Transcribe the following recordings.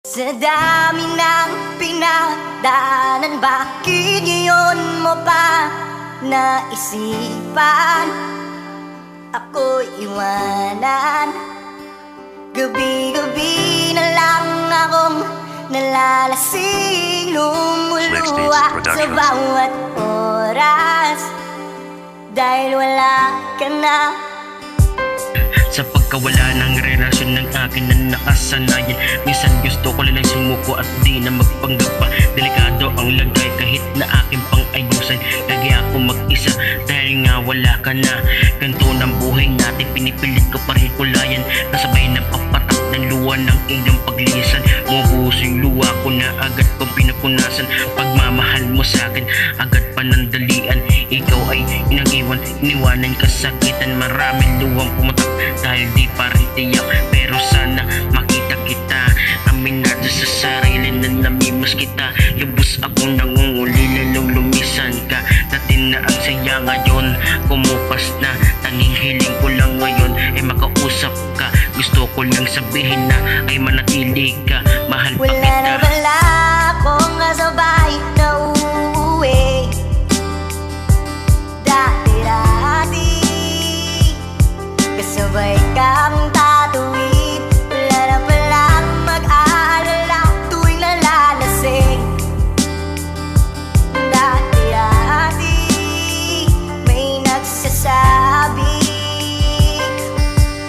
Sa dami ng pinagdaanan, bakit ngayon mo pa naisipan ako'y iwanan? Gabi-gabi na lang akong nalalasing, lumuluwa sa bawat oras dahil wala ka na. Sa pagkawala ng relasyon ng akin na nakasanayan, minsan gusto ko lang sumuko at di na magpanggap pa. Delikado ang lagay kahit na aking pang-ayusan. Lagi ako mag-isa dahil nga wala ka na. Ganto ng buhay natin, pinipilit ko pa rin kulayan. Kasabay ng papatak ng luwa ng iyong paglisan. Mubuhos yung luwa ko na agad kong pinapunasan. Pagmamahal mo sa'kin, agad panandalian. Ikaw ay inag-iwan, iniwanan kasakitan. Maraming luwang pumatak dahil di pa rin tiyak, pero sana makita kita. Aminado sa sarili na namimiss kita. Lubos akong nangunguli lalong lumisan ka. Dati na ang saya ngayon, kumupas na. Tanging hiling ko lang ngayon ay makausap ka. Gusto ko lang sabihin na ay manatili ka. Mahal pa kita. Wala na wala akong kasabay na uuwi. Dati-dati kasabay kang tatuwid. Wala na palang mag-aalala tuwing nalalasing. Dati-dati may nagsasabi.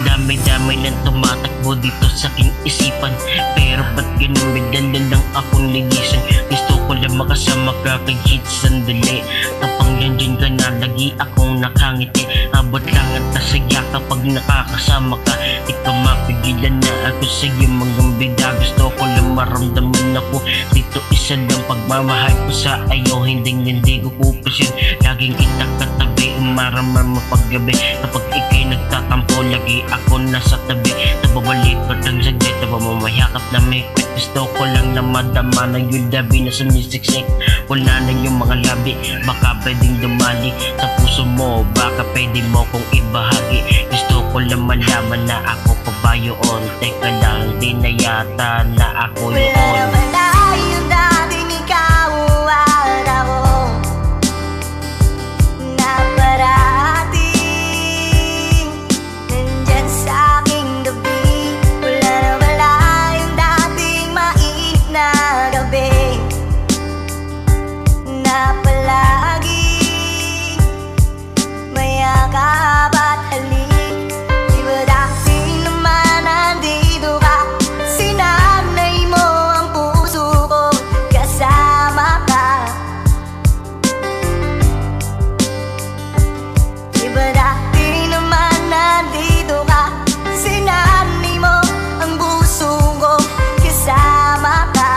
Dami-dami nang tumatakbo dito sa aking isipan, pero ba't ganun bigla lang akong ligisan? Gusto ko lang makasama ka kahit sandali. Kapag nandyan ka na, lagi akong nakangiti. Abot lang at tasaya kapag nakakasama ka. Di ka mapigilan na ako sa iyong mga bida. Gusto ko lang maramdaman ako dito. Isa lang pagmamahal ko sa iyo, hindi ko pupusin. Laging kita katabi, umaraman mo paggabi. Kapag ikay nagtatampo, lagi ako nasa tabi. Nababalik ko lang saglit, nabamayakap na may kwit. Gusto ko lang na madama na yung labi na sumisiksik. Wala na yung mga labi, baka pwedeng dumali sa puso mo, baka pwede mo kong ibahagi. Gusto ko lang malaman na ako pa ba yun? Teka lang, di na yata na ako yun. Wala na wala yung dating ikaw at ako, na parating nandyan sa aking gabi. Wala na wala yung dating mainit na gabi, na palagi mayakap at halik. Di ba dati naman nandito ka? Sinanay mo ang puso ko, kasama ka. Di ba dati naman nandito ka? Sinanay mo ang puso ko, kasama ka.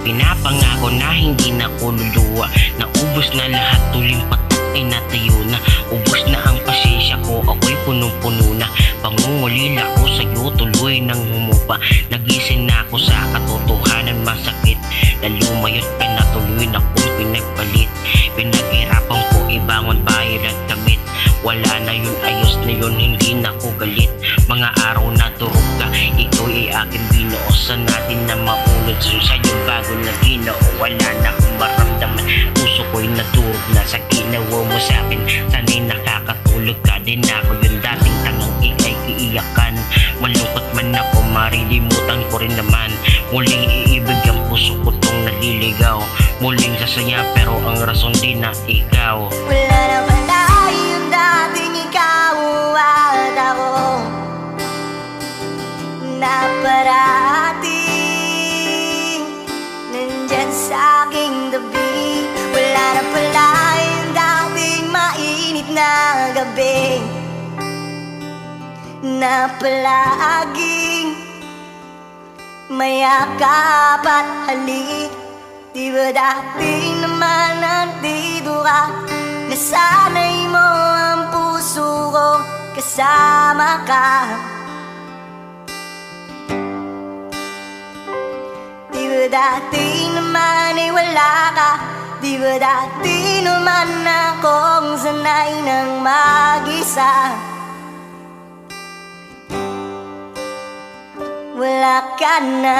Pinapangako na hindi na ako luluwa. Naubos na lahat, tuling patak ay natayo na. Ubos na ang pasensya ko, ako'y punong-puno na. Pangungulila ko sa'yo, tuloy nang humupa. Nagising na ako sa katotohanan, masakit. Nalumayot ka na, tuloy na kong pinagpalit. Pinaghirapan ko, ibangon bayad at kamit. Wala na yun, ayos na yun, hindi na ko galit. Mga araw na turog ka, ito ay aking binuo. Sa natin na maulad sa'yo bago na ginoo. Wala na akong maramdaman, puso ko'y naturog na sa ginawa mo sa'kin. Sana'y nakakatulog ka din ako, yung dating tangang ikay iiyakan. Malungkot man ako, marilimutan ko rin naman. Muling iibig ang puso ko tong naliligaw. Muling sasaya pero ang rason din na ikaw. Wala na wala yung dating ikaw at ako, na parating nandyan sa aking tabi. Wala na pala yung dating mainit na gabi, na palaging mayakap at halik. Di ba dati naman nandito ka? Nasanay mo ang puso ko, kasama ka. Di ba dati naman ay wala ka? Di ba dati naman akong sanay ng mag-isa? wala ka na.